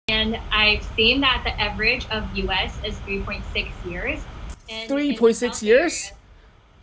And I've seen that the average of US is 3.6 years. 3.6 years?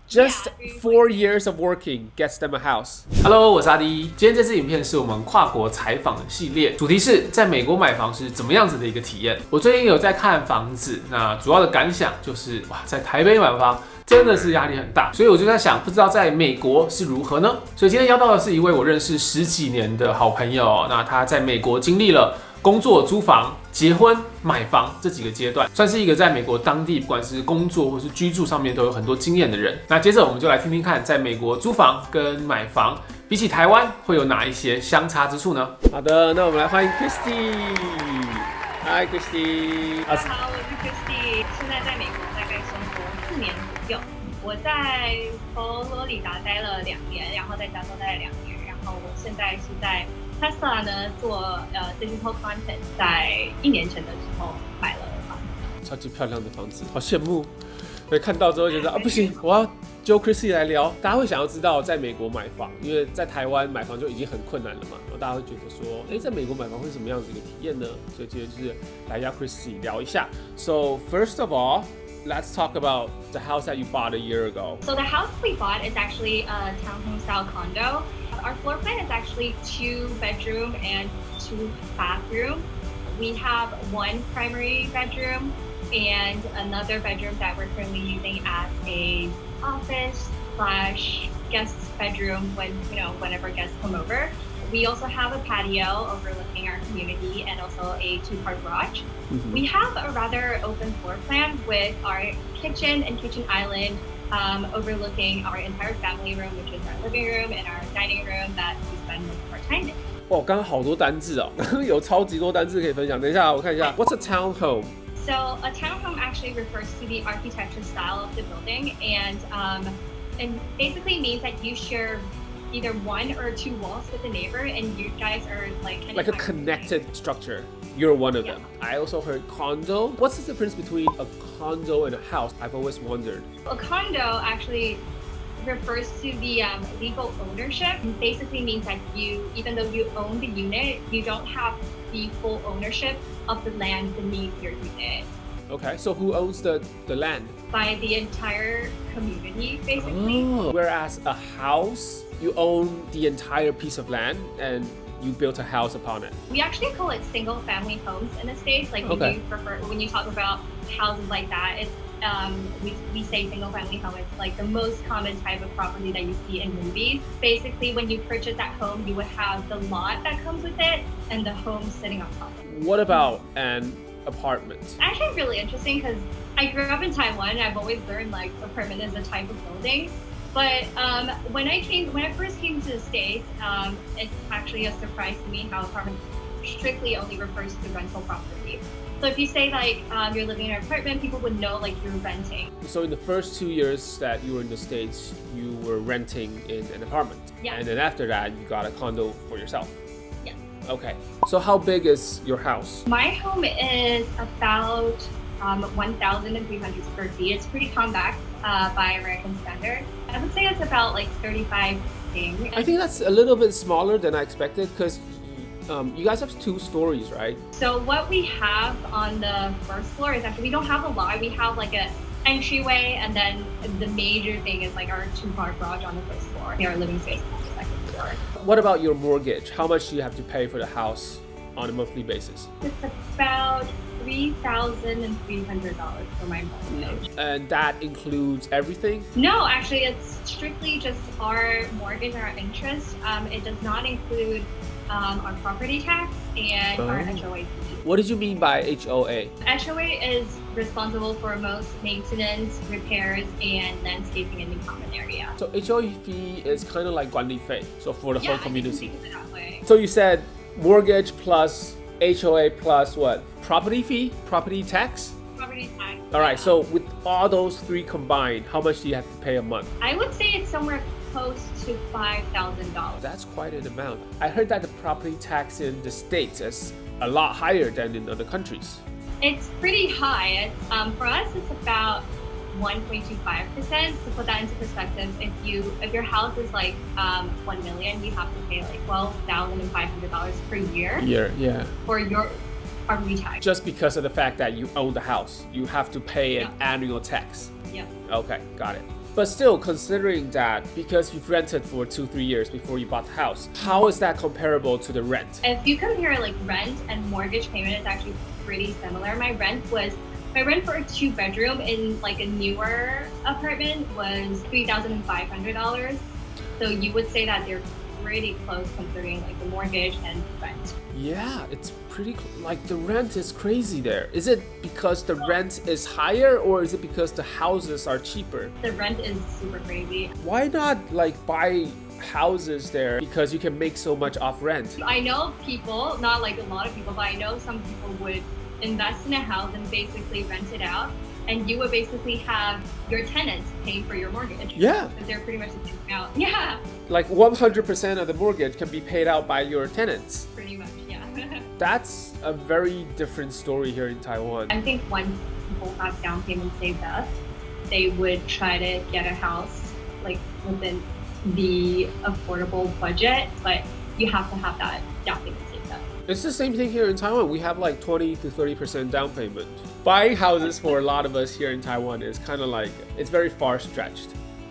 Just 4 years of working gets them a house. Hello， 我是阿滴。今天这支影片是我们跨国采访的系列，主题是在美国买房是怎么样子的一个体验。我最近有在看房子，那主要的感想就是哇，在台北买房真的是压力很大，所以我就在想，不知道在美国是如何呢？所以今天邀到的是一位我认识10几年的好朋友，那他在美国经历了工作、租房、结婚、买房这几个阶段，算是一个在美国当地不管是工作或是居住上面都有很多经验的人。那接着我们就来听听看，在美国租房跟买房比起台湾会有哪一些相差之处呢？好的，那我们来欢迎 Kristi。Hi Kristi。大家好，我是 Kristi， 现在在美国大概生活4年左右。我在佛罗里达待了2年，然后在加州待了2年，然后我现在是在Tesla 呢做digital content， 在1年前的时候买了房子，超级漂亮的房子，好羡慕。所以看到之后觉得啊不行，我要揪 Kristi 来聊。大家会想要知道在美国买房，因为在台湾买房就已经很困难了嘛，然后大家会觉得说，在美国买房会是什么样子一个体验呢？所以今天就是来邀 Kristi 聊一下。So first of all，let's talk about the house that you bought a year ago. So the house we bought is actually a townhome style condo. Our floor plan is actually 2 bedroom and 2 bathroom. We have 1 primary bedroom and another bedroom that we're currently using as a office / guest bedroom whenever guests come over. We also have a patio overlooking our community and also a 2-car garage. We have a rather open floor plan with our kitchen and kitchen island overlooking our entire family room, which is our living room and our dining room that we spend most of our time in. 哇，刚刚好多单字哦，有超级多单字可以分享。等一下，我看一下 ，What's a townhome? So a townhome actually refers to the architecture style of the building, and basically means that you share either 1 or 2 walls with a neighbor, and you guys are like a connected structure. You're one of them. I also heard condo. What's the difference between a condo and a house? I've always wondered. A condo actually refers to the legal ownership. It basically means that even though you own the unit, you don't have the full ownership of the land beneath your unit. Okay, so who owns the land? By the entire community, basically. Oh. Whereas a house, you own the entire piece of land and you built a house upon it. We actually call it single family homes in the States. Like when you talk about houses like that, it's we say single family home. It's like the most common type of property that you see in movies. Basically, when you purchase that home, you would have the lot that comes with it and the home sitting on top of it. What about an apartment? Actually really interesting because I grew up in Taiwan and I've always learned like apartment is a type of building. But when I first came to the States, it's actually a surprise to me how apartment strictly only refers to rental property. So if you say like you're living in an apartment, people would know like you're renting. So in the first 2 years that you were in the States, you were renting in an apartment. Yeah. And then after that, you got a condo for yourself. Yes. Okay. So how big is your house? My home is about 1,300 square feet. It's pretty compact by American standard. I would say it's about like 35 things. I think that's a little bit smaller than I expected because you guys have 2 stories, right? So what we have on the first floor is actually, we don't have a lot. We have like an entryway, and then the major thing is like our 2-car garage on the first floor. Our living space on the second floor. What about your mortgage? How much do you have to pay for the house on a monthly basis? It's about $3,300 for my mortgage. And that includes everything? No, actually it's strictly just our mortgage and our interest. It does not include our property tax and our HOA fee. What did you mean by HOA? HOA is responsible for most maintenance, repairs, and landscaping in the common area. So HOA fee is kind of like 管理费, so for the whole community. You can think of it that way. So you said mortgage plus HOA plus what? Property fee? Property tax? Property tax. All right, so with all those 3 combined, how much do you have to pay a month? I would say it's somewhere close to $5,000. That's quite an amount. I heard that the property tax in the States is a lot higher than in other countries. It's pretty high. For us, it's about 1.25%. To put that into perspective, if your house is like $1 million, you have to pay like $12,500 per year. Yeah. For your property tax. Just because of the fact that you own the house, you have to pay an annual tax. Yeah. Okay, got it. But still, considering that because you've rented for 2-3 years before you bought the house, how is that comparable to the rent? If you compare like rent and mortgage payment, it's actually pretty similar. My rent for a 2-bedroom in like a newer apartment was $3,500. So you would say that they're pretty close considering like the mortgage and rent. Yeah, it's pretty like the rent is crazy there. Is it because the rent is higher or is it because the houses are cheaper? The rent is super crazy. Why not like buy houses there because you can make so much off rent? I know people, not like a lot of people, but I know some people would invest in a house and basically rent it out, and you would basically have your tenants paying for your mortgage. Yeah. So they're pretty much taken out. Yeah. Like 100% of the mortgage can be paid out by your tenants. Pretty much, yeah. That's a very different story here in Taiwan. I think once people have down payment saved up, they would try to get a house like within the affordable budget, but you have to have that down payment saved up. It's the same thing here in Taiwan. We have like 20 to 30% down payment. Buying houses for a lot of us here in Taiwan is kind of like, it's very far stretched.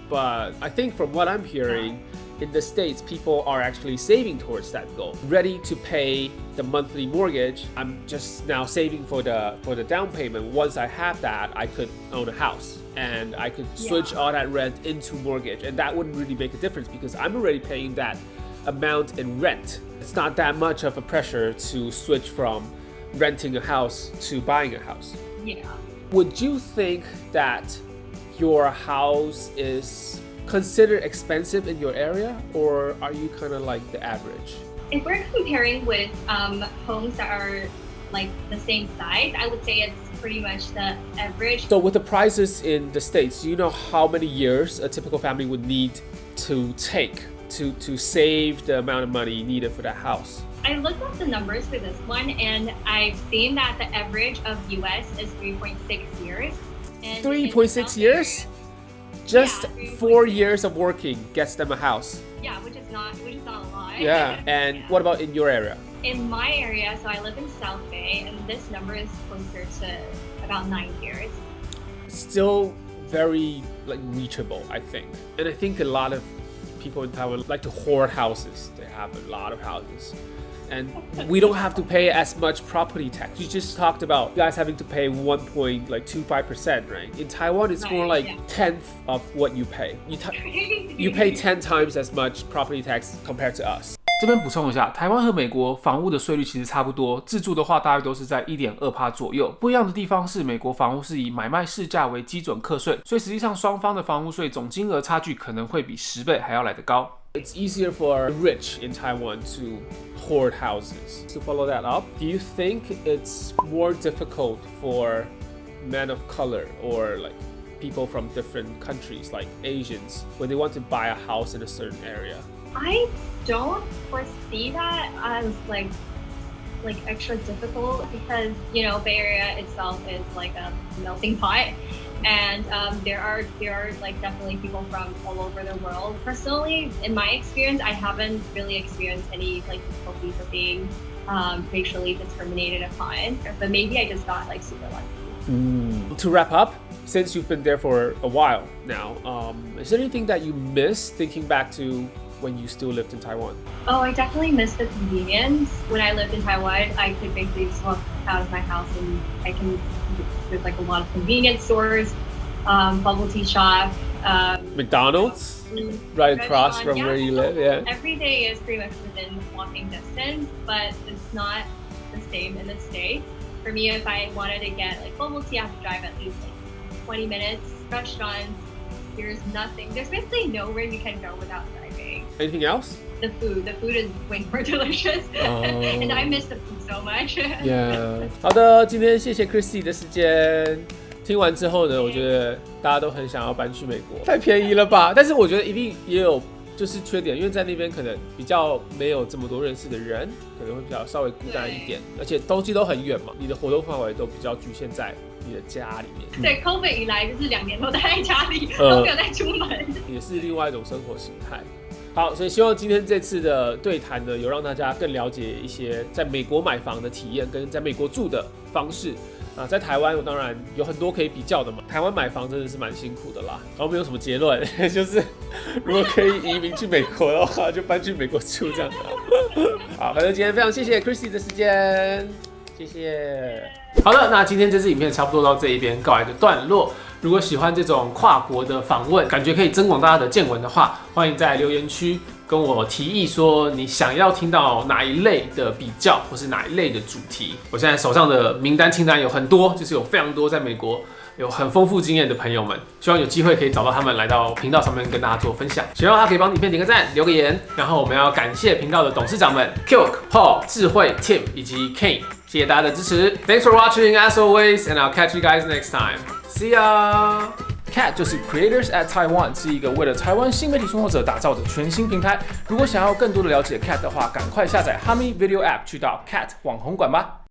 But I think from what I'm hearing, in the States, people are actually saving towards that goal, ready to pay the monthly mortgage. I'm just now saving for the down payment. Once I have that, I could own a house and I could switch all that rent into mortgage, and that wouldn't really make a difference because I'm already paying that amount in rent. It's not that much of a pressure to switch from renting a house to buying a house. Yeah. Would you think that your house is considered expensive in your area, or are you kind of like the average? If we're comparing with homes that are like the same size, I would say it's pretty much the average. So with the prices in the States, do you know how many years a typical family would need to take to save the amount of money needed for that house? I looked up the numbers for this one, and I've seen that the average of US is 3.6 years. 3.6 years? Just 4 years of working gets them a house. Yeah, which is not a lot. Yeah, and what about in your area? In my area, so I live in South Bay, and this number is closer to about 9 years. Still very like reachable, I think. And I think a lot of people in Taiwan like to hoard houses. They have a lot of houses. And we don't have to pay as much property tax. You just talked about you guys having to pay 1.25%, right? In Taiwan, it's more like 10th of what you pay. You pay 10 times as much property tax compared to us. 这边补充一下，台湾和美国房屋的税率其实差不多，自住的话大约都是在 1.2% 左右。不一样的地方是，美国房屋是以买卖市价为基准课税，所以实际上双方的房屋税总金额差距可能会比10倍还要来得高。It's easier for the rich in Taiwan to hoard houses. To follow that up, do you think it's more difficult for men of color or like people from different countries like Asians when they want to buy a house in a certain area? I don't foresee that as like extra difficult because, you know, Bay Area itself is like a melting pot, and there are like definitely people from all over the world. Personally, in my experience, I haven't really experienced any like difficulties of being racially discriminated upon, but maybe I just got like super lucky. To wrap up, since you've been there for a while now, is there anything that you miss thinking back to when you still lived in Taiwan? Oh, I definitely miss the convenience. When I lived in Taiwan, I could basically just walk out of my house and there's like a lot of convenience stores, bubble tea shop, McDonald's, right across from where you live. Yeah. Every day is pretty much within walking distance, but it's not the same in the States. For me, if I wanted to get like bubble tea, I have to drive at least like 20 minutes. Restaurants, there's nothing. There's basically nowhere you can go without driving. Anything else? The food is way more delicious, and I miss the food so much. Yeah. 好的，今天谢谢 Kristi 的时间。听完之后呢，我觉得大家都很想要搬去美国，太便宜了吧？但是我觉得一定也有就是缺点，因为在那边可能比较没有这么多认识的人，可能会比较稍微孤单一点，而且东西都很远嘛，你的活动范围都比较局限在你的家里面。对 ，COVID 以来就是2年都待在家里，都没有再出门。也是另外一种生活形态。好，所以希望今天这次的对谈呢，有让大家更了解一些在美国买房的体验跟在美国住的方式。在台湾当然有很多可以比较的嘛。台湾买房真的是蛮辛苦的啦。然后没有什么结论，就是如果可以移民去美国的话，就搬去美国住这样。好，反正今天非常谢谢 Kristi 的时间，谢谢。好的，那今天这支影片差不多到这一边告一个段落。如果喜欢这种跨国的访问，感觉可以增广大家的见闻的话，欢迎在留言区跟我提议说你想要听到哪一类的比较，或是哪一类的主题。我现在手上的名单清单有很多，就是有非常多在美国有很丰富经验的朋友们，希望有机会可以找到他们来到频道上面跟大家做分享。希望他可以帮影片点个赞，留个言。然后我们要感谢频道的董事长们 Kilk、Paul、智慧、Tim 以及 Kane， 谢谢大家的支持。Thanks for watching as always, and I'll catch you guys next time. See ya! CAT 就是 Creators at Taiwan， 是一个为了台湾新媒体创作者打造的全新平台。如果想要更多的了解 CAT 的话，赶快下载 Hami Video App 去到 CAT 网红馆吧。